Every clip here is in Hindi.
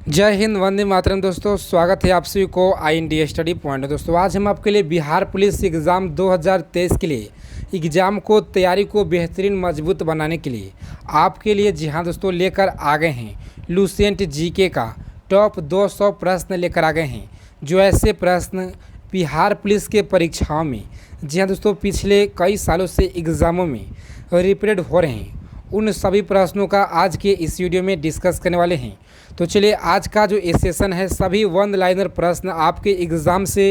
जय हिंद, वंदे मातरम। दोस्तों, स्वागत है आप सभी को IND स्टडी पॉइंट। दोस्तों, आज हम आपके लिए बिहार पुलिस एग्ज़ाम 2023 के लिए एग्ज़ाम को तैयारी को बेहतरीन मजबूत बनाने के लिए आपके लिए जी हाँ दोस्तों लेकर आ गए हैं लुसेंट जीके का टॉप 200 प्रश्न लेकर आ गए हैं। जो ऐसे प्रश्न बिहार पुलिस के परीक्षाओं में जी हाँ दोस्तों पिछले कई सालों से एग्ज़ामों में रिपीटेड हो रहे हैं, उन सभी प्रश्नों का आज के इस वीडियो में डिस्कस करने वाले हैं। तो चलिए, आज का जो सेशन है सभी वन लाइनर प्रश्न आपके एग्ज़ाम से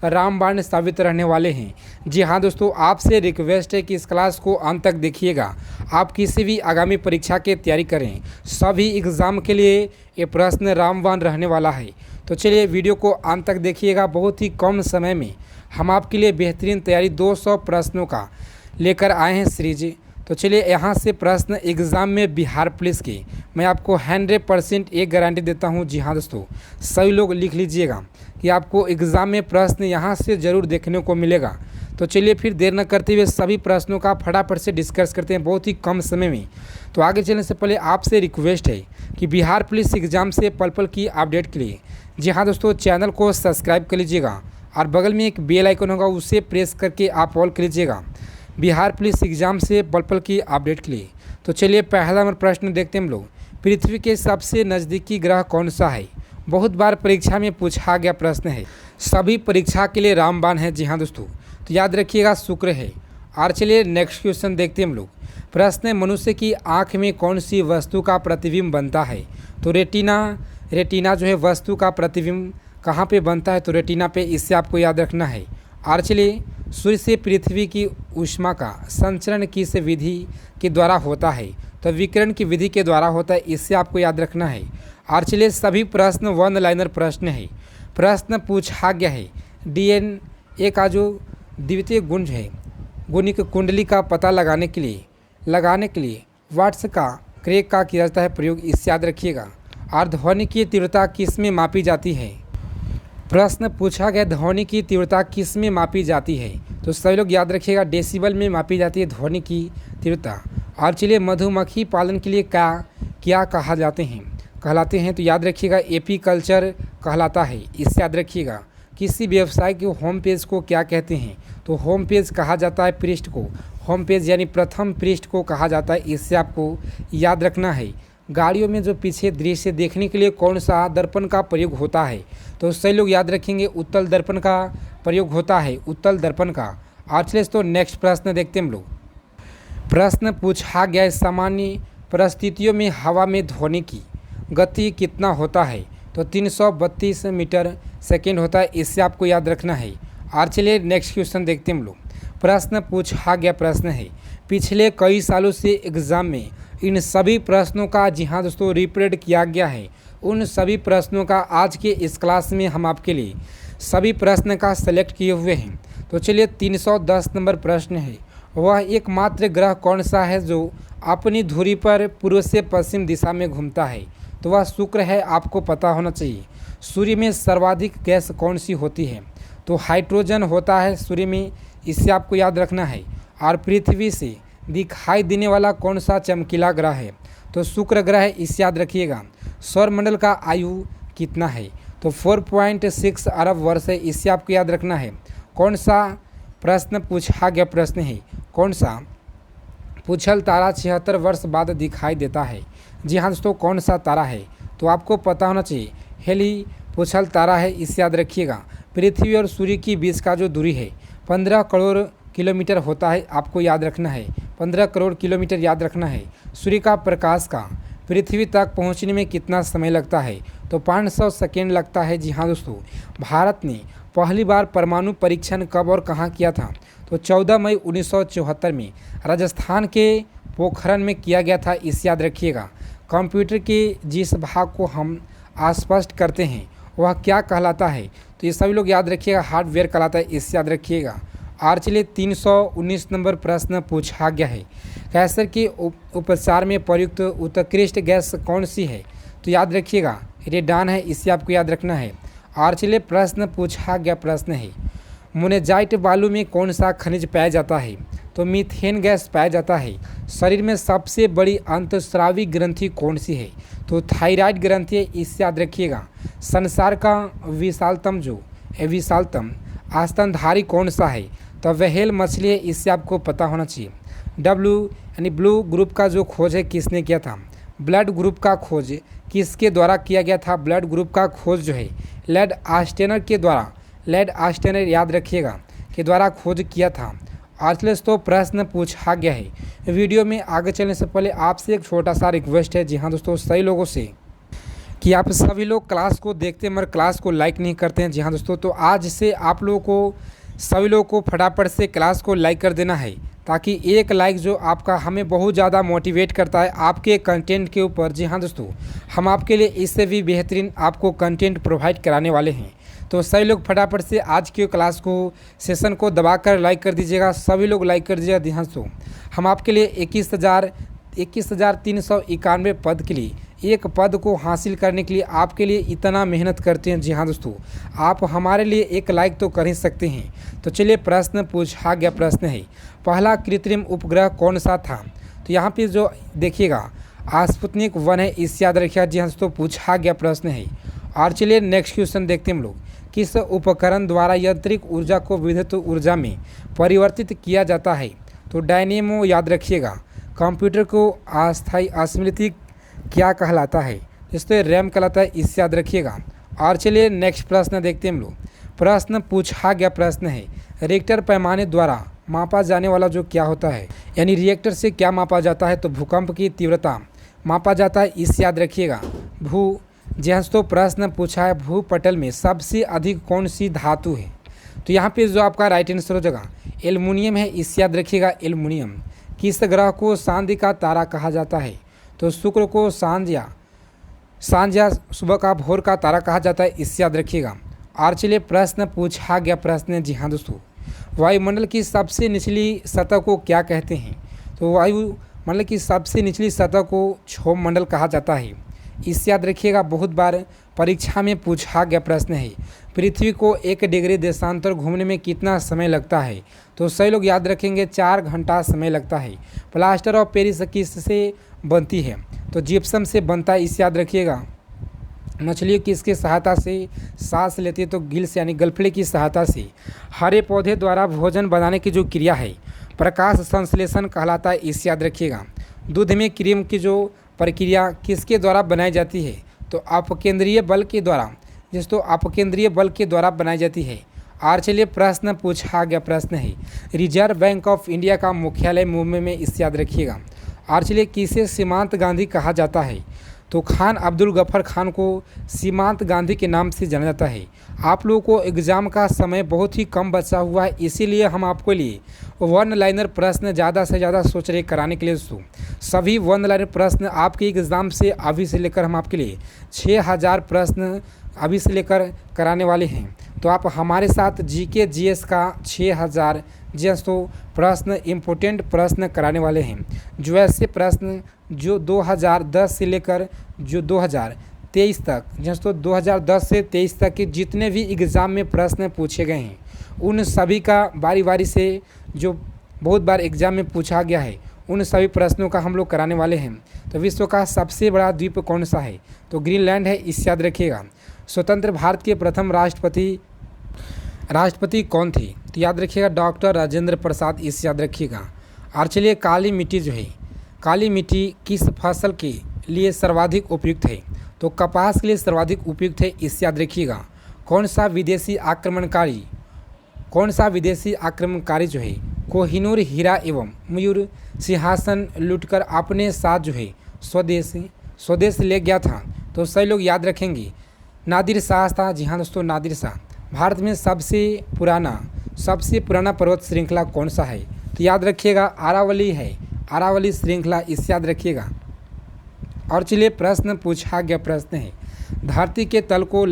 रामबाण साबित रहने वाले हैं। जी हाँ दोस्तों, आपसे रिक्वेस्ट है कि इस क्लास को अंत तक देखिएगा। आप किसी भी आगामी परीक्षा की तैयारी करें, सभी एग्ज़ाम के लिए ये प्रश्न रामबाण रहने वाला है। तो चलिए, वीडियो को अंत तक देखिएगा। बहुत ही कम समय में हम आपके लिए बेहतरीन तैयारी 200 प्रश्नों का लेकर आए हैं सीरीज। तो चलिए, यहाँ से प्रश्न एग्ज़ाम में बिहार पुलिस के मैं आपको 100% एक गारंटी देता हूँ। जी हाँ दोस्तों, सभी लोग लिख लीजिएगा कि आपको एग्ज़ाम में प्रश्न यहाँ से ज़रूर देखने को मिलेगा। तो चलिए, फिर देर न करते हुए सभी प्रश्नों का फटाफट से डिस्कस करते हैं बहुत ही कम समय में। तो आगे चलने से पहले आपसे रिक्वेस्ट है कि बिहार पुलिस एग्ज़ाम से पल पल की अपडेट के लिए जी हाँ दोस्तों चैनल को सब्सक्राइब कर लीजिएगा और बगल में एक बेल आइकन होगा, उसे प्रेस करके आप ऑल कर लीजिएगा बिहार पुलिस एग्ज़ाम से पल पल की अपडेट के लिए। तो चलिए, पहला नंबर प्रश्न देखते हैं हम लोग। पृथ्वी के सबसे नज़दीकी ग्रह कौन सा है? बहुत बार परीक्षा में पूछा गया प्रश्न है, सभी परीक्षा के लिए रामबाण है। जी हाँ दोस्तों, तो याद रखिएगा शुक्र है। और चलिए, नेक्स्ट क्वेश्चन देखते हैं हम लोग। प्रश्न है, मनुष्य की आँख में कौन सी वस्तु का प्रतिबिंब बनता है? तो रेटिना जो है वस्तु का प्रतिबिंब कहाँ पे बनता है? तो रेटिना पे, इससे आपको याद रखना है। और चलिए, सूर्य से पृथ्वी की ऊष्मा का संचरण किस विधि के द्वारा होता है? तो विकिरण की विधि के द्वारा होता है, इससे आपको याद रखना है। और चलिए, सभी प्रश्न वन लाइनर प्रश्न है। प्रश्न पूछा गया है DNA का जो द्वितीय गुण है, गुणिक कुंडली का पता लगाने के लिए वाट्स का क्रेग का किया जाता है प्रयोग, इससे याद रखिएगा। और ध्वनि की तीव्रता किस में मापी जाती है? प्रश्न पूछा गया, ध्वनि की तीव्रता किस में मापी जाती है? तो सभी लोग याद रखिएगा, डेसिबल में मापी जाती है ध्वनि की तीव्रता। और चलिए, मधुमक्खी पालन के लिए क्या कहलाते हैं? तो याद रखिएगा, एपीकल्चर कहलाता है, इससे याद रखिएगा। किसी व्यवसाय के होम पेज को क्या कहते हैं? तो होम पेज कहा जाता है पृष्ठ को, होम पेज यानी प्रथम पृष्ठ को कहा जाता है, इससे आपको याद रखना है। गाड़ियों में जो पीछे दृश्य देखने के लिए कौन सा दर्पण का प्रयोग होता है? तो सही लोग याद रखेंगे, उत्तल दर्पण का प्रयोग होता है, उत्तल दर्पण का। और चलिए, तो नेक्स्ट प्रश्न देखते हैं हम लोग। प्रश्न पूछा गया है, सामान्य परिस्थितियों में हवा में ध्वनि की गति कितना होता है? तो 332 मीटर सेकेंड होता है, इससे आपको याद रखना है। और चलिए, नेक्स्ट क्वेश्चन देखते हैं हम लोग। प्रश्न पूछा गया प्रश्न है, पिछले कई सालों से एग्ज़ाम में इन सभी प्रश्नों का जी हाँ दोस्तों रिपीट किया गया है। उन सभी प्रश्नों का आज के इस क्लास में हम आपके लिए सभी प्रश्न का सेलेक्ट किए हुए हैं। तो चलिए, 310 नंबर प्रश्न है, वह एकमात्र ग्रह कौन सा है जो अपनी धुरी पर पूर्व से पश्चिम दिशा में घूमता है? तो वह शुक्र है, आपको पता होना चाहिए। सूर्य में सर्वाधिक गैस कौन सी होती है? तो हाइड्रोजन होता है सूर्य में, इससे आपको याद रखना है। और पृथ्वी से दिखाई देने वाला कौन सा चमकीला ग्रह है? तो शुक्र ग्रह है, इससे याद रखिएगा। सौरमंडल का आयु कितना है? तो 4.6 अरब वर्ष है, इससे आपको याद रखना है। कौन सा प्रश्न पूछा गया प्रश्न है, कौन सा पूछल तारा 76 वर्ष बाद दिखाई देता है? जी हाँ दोस्तों, कौन सा तारा है? तो आपको पता होना चाहिए, हेली पूछल तारा है, इससे याद रखिएगा। पृथ्वी और सूर्य के बीच का जो दूरी है 15 करोड़ किलोमीटर होता है, आपको याद रखना है। 15 करोड़ किलोमीटर याद रखना है। सूर्य का प्रकाश का पृथ्वी तक पहुंचने में कितना समय लगता है? तो 500 सेकेंड लगता है। जी हाँ दोस्तों, भारत ने पहली बार परमाणु परीक्षण कब और कहाँ किया था? तो 14 मई 1974 में राजस्थान के पोखरण में किया गया था, इसे याद रखिएगा। कंप्यूटर के जिस भाग को हम अस्पष्ट करते हैं वह क्या कहलाता है? तो ये सभी लोग याद रखिएगा, हार्डवेयर कहलाता है, इससे याद रखिएगा। और चलिए, 319 नंबर प्रश्न पूछा गया है, कैंसर के उपचार में प्रयुक्त उत्कृष्ट गैस कौन सी है? तो याद रखिएगा, रेडान है, इससे आपको याद रखना है। और चलिए, प्रश्न पूछा गया प्रश्न है, मोनेजाइट बालू में कौन सा खनिज पाया जाता है? तो मीथेन गैस पाया जाता है। शरीर में सबसे बड़ी अंतस्रावी ग्रंथि कौन सी है? तो थायराइड ग्रंथि है, इससे याद रखिएगा। संसार का विशालतम आस्तनधारी कौन सा है? तो व्हेल मछली है, इससे आपको पता होना चाहिए। डब्ल्यू यानी ब्लू ग्रुप का जो खोज है किसने किया था? ब्लड ग्रुप का खोज किसके द्वारा किया गया था? ब्लड ग्रुप का खोज जो है लेड आस्टेनर के द्वारा, लेड आस्टेनर याद रखिएगा के द्वारा खोज किया था। और दोस्तों प्रश्न पूछा गया है। वीडियो में आगे चलने से पहले आपसे एक छोटा सा रिक्वेस्ट है, जी हाँ दोस्तों, सही लोगों से, कि आप सभी लोग क्लास को देखते हैं मगर क्लास को लाइक नहीं करते हैं। जी हाँ दोस्तों, तो आज से आप लोगों को, सभी लोगों को फटाफट से क्लास को लाइक कर देना है, ताकि एक लाइक जो आपका हमें बहुत ज़्यादा मोटिवेट करता है आपके कंटेंट के ऊपर। जी हाँ दोस्तों, हम आपके लिए इससे भी बेहतरीन आपको कंटेंट प्रोवाइड कराने वाले हैं। तो सभी लोग फटाफट से आज की क्लास को, सेशन को दबाकर लाइक कर दीजिएगा। सभी लोग लाइक कर दीजिएगा। ध्यान से हम आपके लिए 21,391 पद के लिए, एक पद को हासिल करने के लिए आपके लिए इतना मेहनत करते हैं। जी हाँ दोस्तों, आप हमारे लिए एक लाइक तो कर ही सकते हैं। तो चलिए प्रश्न पूछा गया प्रश्न है, पहला कृत्रिम उपग्रह कौन सा था? तो यहाँ पे जो देखिएगा स्पुतनिक 1 है, इससे याद रखिएगा। जी हाँ दोस्तों, पूछा गया प्रश्न है। और चलिए नेक्स्ट क्वेश्चन देखते हैं हम लोग। किस उपकरण द्वारा यांत्रिक ऊर्जा को विद्युत ऊर्जा में परिवर्तित किया जाता है? तो डायनेमो याद रखिएगा। कंप्यूटर को अस्थायी स्मृति क्या कहलाता है? इससे रैम कहलाता है, इससे याद रखिएगा। और चलिए नेक्स्ट प्रश्न देखते हैं हम लोग। प्रश्न पूछा गया प्रश्न है, रिक्टर पैमाने द्वारा मापा जाने वाला जो क्या होता है, यानी रिएक्टर से क्या मापा जाता है? तो भूकंप की तीव्रता मापा जाता है, इससे याद रखिएगा। तो प्रश्न पूछा है, भूपटल में सबसे अधिक कौन सी धातु है? तो यहाँ पे जो आपका राइट आंसर हो जाएगा एल्युमिनियम है, इससे याद रखिएगा एल्युमिनियम। किस ग्रह को सांझ का तारा कहा जाता है? तो शुक्र को सांझ या सुबह का भोर का तारा कहा जाता है, इससे याद रखिएगा। और चलिए प्रश्न पूछा गया प्रश्न, जी हाँ दोस्तों, वायुमंडल की सबसे निचली सतह को क्या कहते हैं? तो वायुमंडल की सबसे निचली सतह को क्षोभमंडल कहा जाता है, इससे याद रखिएगा। बहुत बार परीक्षा में पूछा गया प्रश्न है, पृथ्वी को 1 डिग्री देशांतर घूमने में कितना समय लगता है? तो सही लोग याद रखेंगे 4 घंटा समय लगता है। प्लास्टर ऑफ पेरिस किससे बनती है? तो जिप्सम से बनता है, इसे याद रखिएगा। मछलियों किसकी सहायता से सांस लेती है? तो गिल्स यानी गलफड़े की सहायता से। हरे पौधे द्वारा भोजन बनाने की जो क्रिया है प्रकाश संश्लेषण कहलाता है, इसे याद रखिएगा। दूध में क्रीम की जो प्रक्रिया किसके द्वारा बनाई जाती है? तो अपकेंद्रीय बल के द्वारा, अपकेंद्रीय बल के द्वारा बनाई जाती है। और चलिए प्रश्न पूछा गया प्रश्न है, रिजर्व बैंक ऑफ इंडिया का मुख्यालय मुंबई में, इससे याद रखिएगा। और चलिए किसे सीमांत गांधी कहा जाता है? तो खान अब्दुल गफर खान को सीमांत गांधी के नाम से जाना जाता है। आप लोगों को एग्ज़ाम का समय बहुत ही कम बचा हुआ है, इसीलिए हम आपके लिए वन लाइनर प्रश्न ज़्यादा से ज़्यादा सोच रहे कराने के लिए दोस्तों। सभी वन लाइनर प्रश्न आपके एग्ज़ाम से अभी से लेकर हम आपके लिए 6000 प्रश्न अभी से लेकर कराने वाले हैं। तो आप हमारे साथ जीके जीएस का 6000 प्रश्न, इम्पोर्टेंट प्रश्न कराने वाले हैं। जो ऐसे प्रश्न जो 2010 से लेकर जो 2023 तक, 2010 से 23 तक के जितने भी एग्ज़ाम में प्रश्न पूछे गए हैं उन सभी का बारी बारी से, जो बहुत बार एग्ज़ाम में पूछा गया है, उन सभी प्रश्नों का हम लोग कराने वाले हैं। तो विश्व का सबसे बड़ा द्वीप कौन सा है? तो ग्रीनलैंड है, इससे याद रखिएगा। स्वतंत्र भारत के प्रथम राष्ट्रपति कौन थे? तो याद रखिएगा डॉक्टर राजेंद्र प्रसाद, इससे याद रखिएगा। और चलिए काली मिट्टी जो है, काली मिट्टी किस फसल के लिए सर्वाधिक उपयुक्त है? तो कपास के लिए सर्वाधिक उपयुक्त है, इससे याद रखिएगा। कौन सा विदेशी आक्रमणकारी जो है कोहिनूर हीरा एवं मयूर सिंहासन लूटकर अपने साथ जो है स्वदेश ले गया था? तो सही लोग याद रखेंगे नादिर शाह था। जी हाँ दोस्तों, नादिर शाह। भारत में सबसे पुराना पर्वत श्रृंखला कौन सा है? तो याद रखिएगा अरावली है, अरावली श्रृंखला, इससे याद रखिएगा। और चलिए प्रश्न पूछा गया प्रश्न है, धरती के तल को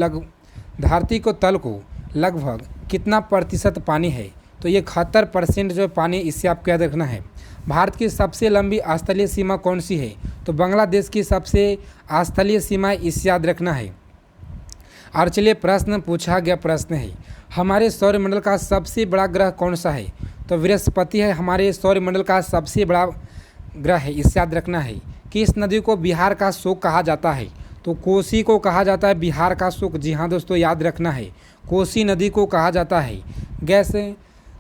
लगभग कितना प्रतिशत पानी है? तो ये 71% जो पानी, इससे आपको याद रखना है। भारत की सबसे लंबी स्थलीय सीमा कौन सी है? तो बांग्लादेश की सबसे स्थलीय सीमा, इससे याद रखना है। और चलिए प्रश्न पूछा गया प्रश्न है, हमारे सौरमंडल का सबसे बड़ा ग्रह कौन सा है? तो बृहस्पति है, हमारे सौरमंडल का सबसे बड़ा ग्रह है, इससे याद रखना है। किस नदी को बिहार का शोक कहा जाता है? तो कोसी को कहा जाता है बिहार का शोक। जी हाँ दोस्तों, याद रखना है, कोसी नदी को कहा जाता है। गैस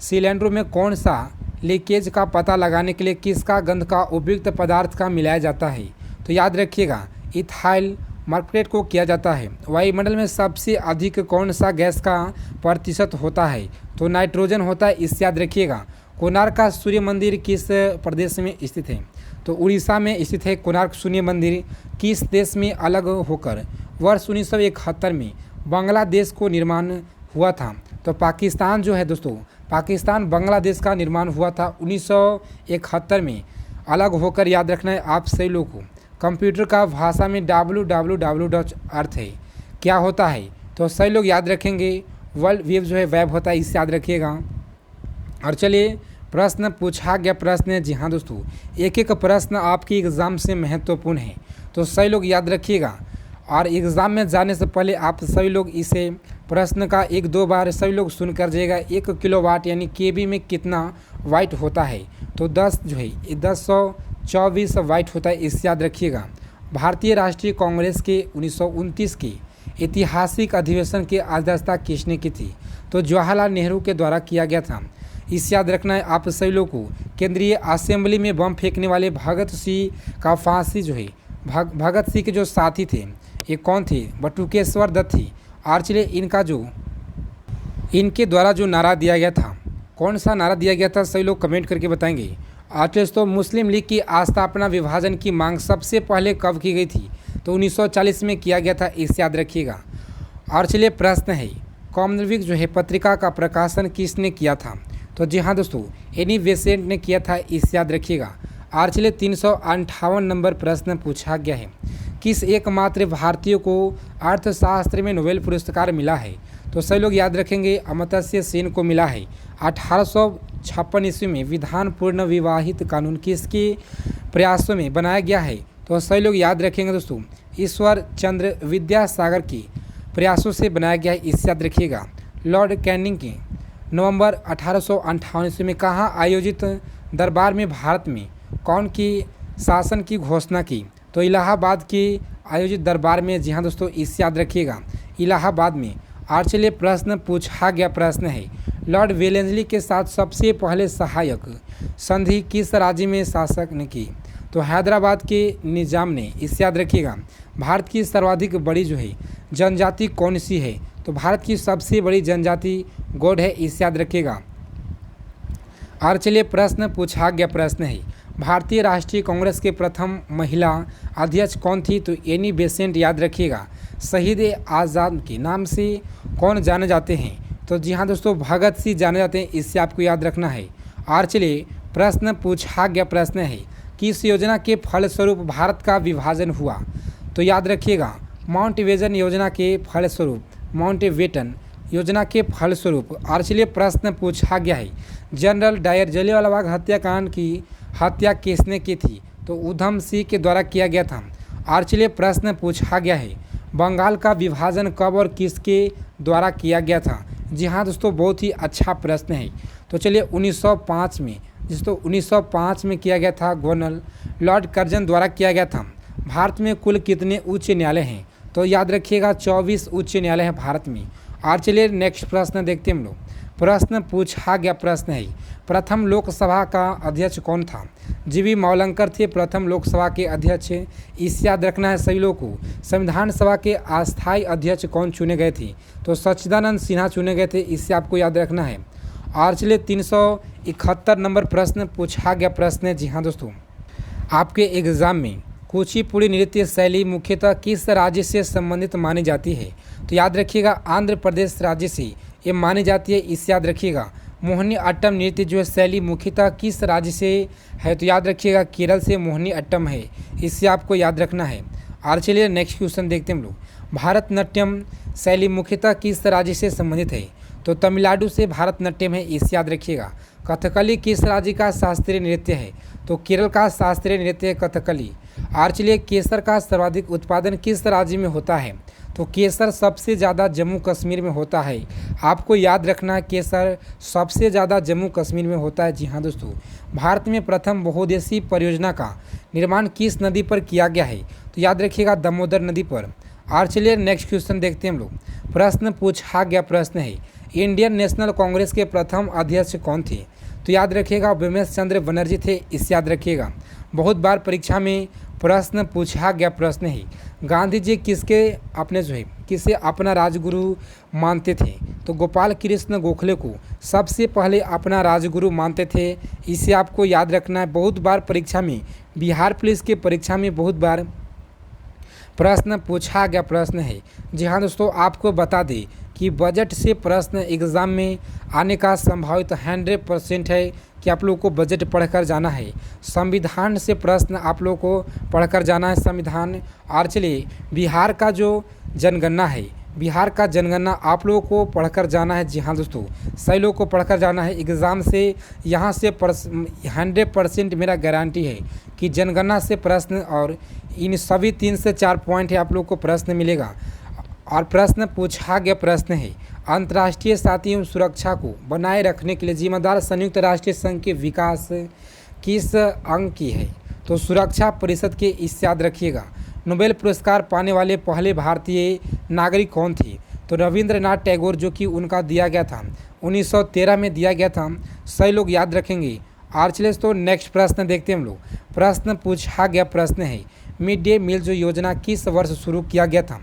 सिलेंडरों में कौन सा लीकेज का पता लगाने के लिए किसका गंध का उपयुक्त पदार्थ का मिलाया जाता है? तो याद रखिएगा, इथाइल मर्क्यूरेट को किया जाता है। वायुमंडल में सबसे अधिक कौन सा गैस का प्रतिशत होता है? तो नाइट्रोजन होता है, इसे याद रखिएगा। कोणार्क का सूर्य मंदिर किस प्रदेश में स्थित है? तो उड़ीसा में स्थित है कोणार्क सूर्य मंदिर। किस देश में अलग होकर वर्ष 1971 में बांग्लादेश को निर्माण हुआ था? तो पाकिस्तान जो है दोस्तों, पाकिस्तान बांग्लादेश का निर्माण हुआ था 1971 में अलग होकर। याद रखना है आप सभी लोगों को। कंप्यूटर का भाषा में www अर्थ है क्या होता है? तो सही लोग याद रखेंगे, वर्ल्ड वेब जो है वेब होता है, इसे याद रखिएगा। और चलिए प्रश्न पूछा गया प्रश्न है। जी हाँ दोस्तों, एक एक प्रश्न आपकी एग्ज़ाम से महत्वपूर्ण है, तो सही लोग याद रखिएगा। और एग्ज़ाम में जाने से पहले आप सभी लोग इसे प्रश्न का 1-2 बार सभी लोग सुन कर जाइएगा। 1 किलोवाट यानी केबी में कितना वाट होता है? तो 10 जो है 1024 वाट होता है, इसे याद रखिएगा। भारतीय राष्ट्रीय कांग्रेस के 1929 के ऐतिहासिक अधिवेशन की अध्यक्षता किसने की थी? तो जवाहरलाल नेहरू के द्वारा किया गया था, इसे याद रखना है आप सभी लोग को। केंद्रीय असेंबली में बम फेंकने वाले भगत सिंह का फांसी जो है, भगत सिंह के जो साथी थे ये कौन थे? बटुकेश्वर दत्त थी। और चलिए इनके द्वारा जो नारा दिया गया था, कौन सा नारा दिया गया था? सभी लोग कमेंट करके बताएंगे। दोस्तों, मुस्लिम लीग की स्थापना विभाजन की मांग सबसे पहले कब की गई थी? तो 1940 में किया गया था, इसे याद रखिएगा। और चलिए प्रश्न है, कॉमनवेल्थ जो है पत्रिका का प्रकाशन किसने किया था? तो जी हाँ दोस्तों, एनी बेसेंट ने किया था, इसे याद रखिएगा। और चलिए 358 नंबर प्रश्न पूछा गया है, किस एकमात्र भारतीय को अर्थशास्त्र में नोबेल पुरस्कार मिला है? तो सभी लोग याद रखेंगे, अमर्त्य सेन को मिला है। 1856 ईस्वी में विधान पूर्ण विवाहित कानून किसके प्रयासों में बनाया गया है? तो सभी लोग याद रखेंगे दोस्तों, ईश्वर चंद्र विद्यासागर के प्रयासों से बनाया गया है, इसे याद रखिएगा। लॉर्ड कैनिंग के नवंबर 1858 ईस्वी में कहाँ आयोजित दरबार में भारत में कौन की शासन की घोषणा की? तो इलाहाबाद के आयोजित दरबार में। जी हाँ दोस्तों, इसे याद रखिएगा, इलाहाबाद में। और चलिए प्रश्न पूछा गया प्रश्न है, लॉर्ड वेलेस्ली के साथ सबसे पहले सहायक संधि किस राज्य में शासक ने की? तो हैदराबाद के निजाम ने, इसे याद रखिएगा। भारत की सर्वाधिक बड़ी जो है जनजाति कौन सी है? तो भारत की सबसे बड़ी जनजाति गौड़ है, इसे याद रखिएगा। और चलिए प्रश्न पूछा गया प्रश्न है, भारतीय राष्ट्रीय कांग्रेस के प्रथम महिला अध्यक्ष कौन थी? तो एनी बेसेंट, याद रखिएगा। शहीद आज़ाद के नाम से कौन जाने जाते हैं? तो जी हाँ दोस्तों, भगत सिंह जाने जाते हैं, इससे आपको याद रखना है। और चलिए प्रश्न पूछा गया प्रश्न है, किस योजना के फलस्वरूप भारत का विभाजन हुआ? तो याद रखिएगा, माउंटबेटन योजना के फलस्वरूप, माउंटबेटन योजना के फलस्वरूप। और चलिए प्रश्न पूछा गया है, जनरल डायर जलियांवाला बाग हत्याकांड की हत्या किसने की थी? तो उधम सिंह के द्वारा किया गया था। और चलिए प्रश्न पूछा गया है, बंगाल का विभाजन कब और किसके द्वारा किया गया था? जी हाँ दोस्तों, बहुत ही अच्छा प्रश्न है। तो चलिए 1905 में, दोस्तों 1905 में किया गया था, गवर्नर लॉर्ड कर्जन द्वारा किया गया था। भारत में कुल कितने उच्च न्यायालय हैं? तो याद रखिएगा 24 उच्च न्यायालय हैं भारत में। और चलिए नेक्स्ट प्रश्न देखते हैं हम लोग। प्रश्न पूछा गया प्रश्न है, प्रथम लोकसभा का अध्यक्ष कौन था? जीवी मौलंकर थे प्रथम लोकसभा के अध्यक्ष, इसे याद रखना है सभी लोगों को। संविधान सभा के अस्थायी अध्यक्ष कौन चुने गए थे? तो सच्चिदानंद सिन्हा चुने गए थे, इसे आपको याद रखना है। और चलिए 371 नंबर प्रश्न पूछा गया प्रश्न है। जी हाँ दोस्तों, आपके एग्ज़ाम में कुचिपुड़ी नृत्य शैली मुख्यतः किस राज्य से संबंधित मानी जाती है? तो याद रखिएगा, आंध्र प्रदेश राज्य से ये मानी जाती है, इसे याद रखिएगा। मोहिनी अट्टम नृत्य जो है शैली मुख्यतः किस राज्य से है? तो याद रखिएगा, केरल से मोहिनी अट्टम है, इससे आपको याद रखना है। और चलिए नेक्स्ट क्वेश्चन देखते हैं हम लोग। भारतनाट्यम शैली मुख्यतः किस राज्य से संबंधित है? तो तमिलनाडु से भारतनाट्यम है, इसे याद रखिएगा। कथकली किस राज्य का शास्त्रीय नृत्य है? तो केरल का शास्त्रीय नृत्य है कथकली। और चलिए केसर का सर्वाधिक उत्पादन किस राज्य में होता है? तो केसर सबसे ज़्यादा जम्मू कश्मीर में होता है। आपको याद रखना है केसर सबसे ज़्यादा जम्मू कश्मीर में होता है। जी हाँ दोस्तों, भारत में प्रथम बहुउद्देशीय परियोजना का निर्माण किस नदी पर किया गया है? तो याद रखिएगा दामोदर नदी पर। और चलिए नेक्स्ट क्वेश्चन देखते हैं हम लोग। प्रश्न पूछा गया प्रश्न है, इंडियन नेशनल कांग्रेस के प्रथम अध्यक्ष कौन थे? तो याद रखिएगा बिमल चंद्र बनर्जी थे, इसे याद रखिएगा। बहुत बार परीक्षा में प्रश्न पूछा गया प्रश्न है, गांधी जी किसे अपना राजगुरु मानते थे? तो गोपाल कृष्ण गोखले को सबसे पहले अपना राजगुरु मानते थे, इसे आपको याद रखना है। बहुत बार परीक्षा में, बिहार पुलिस के परीक्षा में बहुत बार प्रश्न पूछा गया प्रश्न है। जी हाँ दोस्तों, आपको बता दें कि बजट से प्रश्न एग्ज़ाम में आने का संभावित 100% है कि आप लोगों को बजट पढ़कर जाना है। संविधान से प्रश्न आप लोगों को पढ़कर जाना है, संविधान। और चलिए बिहार का जो जनगणना है, बिहार का जनगणना आप लोगों को पढ़कर जाना है। जी हाँ दोस्तों, सही लोगों को पढ़कर जाना है एग्ज़ाम से। यहाँ से 100% मेरा गारंटी है कि जनगणना से प्रश्न और इन सभी 3 से 4 पॉइंट है आप लोगों को प्रश्न मिलेगा। और प्रश्न पूछा गया प्रश्न है, अंतर्राष्ट्रीय शांति एवं सुरक्षा को बनाए रखने के लिए जिम्मेदार संयुक्त राष्ट्र संघ के विकास किस अंग की है? तो सुरक्षा परिषद के, इसे याद रखिएगा। नोबेल पुरस्कार पाने वाले पहले भारतीय नागरिक कौन थे? तो रविंद्रनाथ टैगोर, जो कि उनका दिया गया था 1913 में दिया गया था। सही लोग याद रखेंगे। और चलिए तो नेक्स्ट प्रश्न देखते हैं हम लोग। प्रश्न पूछा गया प्रश्न है, मिड डे मील जो योजना किस वर्ष शुरू किया गया था?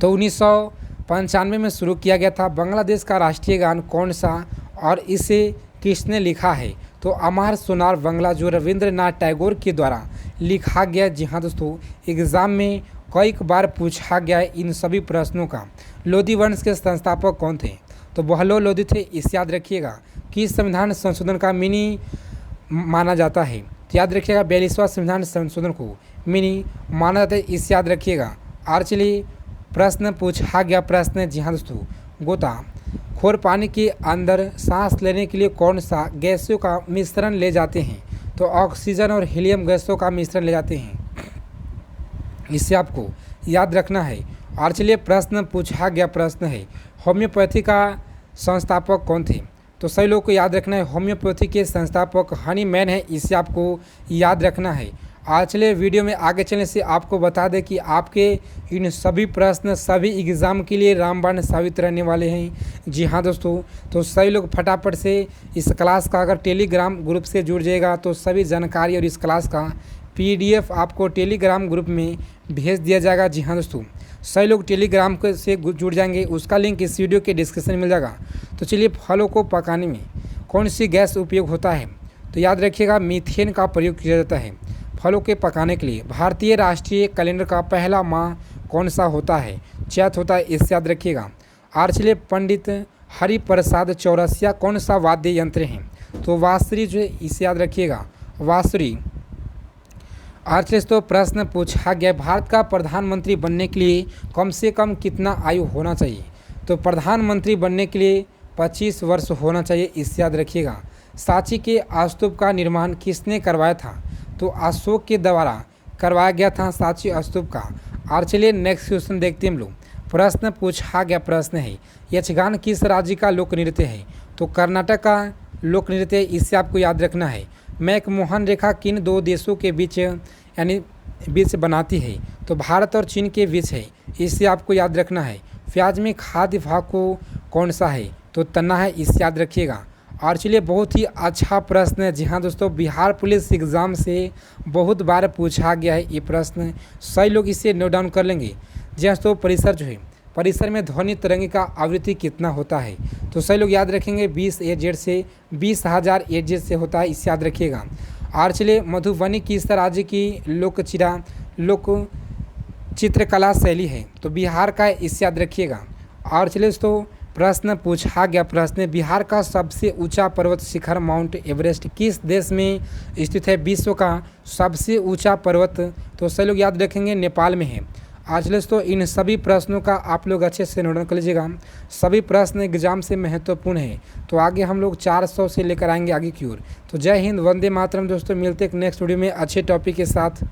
तो 1995 में शुरू किया गया था। बांग्लादेश का राष्ट्रीय गान कौन सा और इसे किसने लिखा है? तो अमर सोनार बांग्ला, जो रविंद्रनाथ टैगोर के द्वारा लिखा गया। जी हाँ दोस्तों, एग्ज़ाम में कई बार पूछा गया है इन सभी प्रश्नों का। लोधी वंश के संस्थापक कौन थे? तो बहलोल लोधी थे, इसे याद रखिएगा। किस संविधान संशोधन का मिनी माना जाता है? तो याद रखिएगा 42वां संविधान संशोधन को मिनी माना जाता है, इसे याद रखिएगा। और चलिए प्रश्न पूछा गया प्रश्न, जी हाँ दोस्तों, गोताखोर पानी के अंदर सांस लेने के लिए कौन सा गैसों का मिश्रण ले जाते हैं? तो ऑक्सीजन और हीलियम गैसों का मिश्रण ले जाते हैं, इसे आपको याद रखना है। और चलिए प्रश्न पूछा गया प्रश्न है, होम्योपैथी का संस्थापक कौन थे? तो सही लोग को याद रखना है, होम्योपैथी के संस्थापक हनी मैन है, इसे आपको याद रखना है। आज चलिए वीडियो में आगे चलने से आपको बता दें कि आपके इन सभी प्रश्न सभी एग्ज़ाम के लिए रामबाण साबित रहने वाले हैं। जी हाँ दोस्तों, तो सभी लोग फटाफट से इस क्लास का अगर टेलीग्राम ग्रुप से जुड़ जाएगा तो सभी जानकारी और इस क्लास का PDF आपको टेलीग्राम ग्रुप में भेज दिया जाएगा। जी हाँ दोस्तों, सही लोग टेलीग्राम से जुड़ जाएंगे, उसका लिंक इस वीडियो के डिस्क्रिप्शन में मिल जाएगा। तो चलिए, फलों को पकाने में कौन सी गैस उपयोग होता है? तो याद रखिएगा मीथेन का प्रयोग किया जाता है फलों के पकाने के लिए। भारतीय राष्ट्रीय कैलेंडर का पहला माह कौन सा होता है? चैत होता है, इसे याद रखिएगा। और चलिए, पंडित हरिप्रसाद चौरसिया कौन सा वाद्य यंत्र है? तो बांसुरी जो है, इसे याद रखिएगा, बांसुरी। और चलिए तो प्रश्न पूछा गया, भारत का प्रधानमंत्री बनने के लिए कम से कम कितना आयु होना चाहिए? तो प्रधानमंत्री बनने के लिए 25 वर्ष होना चाहिए, इसे याद रखिएगा। सांची के स्तूप का निर्माण किसने करवाया था? तो अशोक के द्वारा करवाया गया था सांची स्तूप का। और चलिए नेक्स्ट क्वेश्चन देखते हैं हम लोग। प्रश्न पूछा गया प्रश्न है, यक्षगान किस राज्य का लोक नृत्य है? तो कर्नाटक का लोक नृत्य, इसे आपको याद रखना है। मैकमोहन रेखा किन दो देशों के बीच बीच बनाती है? तो भारत और चीन के बीच है, इसे आपको याद रखना है। प्याज में खाद्य भाग को कौन सा है? तो तना है, इसे याद रखिएगा। और चलिए, बहुत ही अच्छा प्रश्न है। जी हाँ दोस्तों, बिहार पुलिस एग्ज़ाम से बहुत बार पूछा गया है ये प्रश्न, सही लोग इसे नोट डाउन कर लेंगे। जी हाँ दोस्तों, परिसर जो है, परिसर में ध्वनि तरंग का आवृत्ति कितना होता है? तो सही लोग याद रखेंगे 20 AZ से 20,000 AZ से होता है, इसे याद रखिएगा। और चलिए, मधुबनी किस राज्य की लोक चित्रकला शैली है? तो बिहार का, इसे याद रखिएगा। और चलिए दोस्तों, प्रश्न पूछा गया प्रश्न, बिहार का सबसे ऊंचा पर्वत शिखर माउंट एवरेस्ट किस देश में स्थित है? विश्व का सबसे ऊंचा पर्वत, तो सभी लोग याद रखेंगे, नेपाल में है। आज दोस्तों, इन सभी प्रश्नों का आप लोग अच्छे से नोट कर लीजिएगा, सभी प्रश्न एग्जाम से महत्वपूर्ण है। तो आगे हम लोग 400 से लेकर आएंगे आगे की ओर। तो जय हिंद, वंदे मातरम दोस्तों, मिलते हैं नेक्स्ट वीडियो में अच्छे टॉपिक के साथ।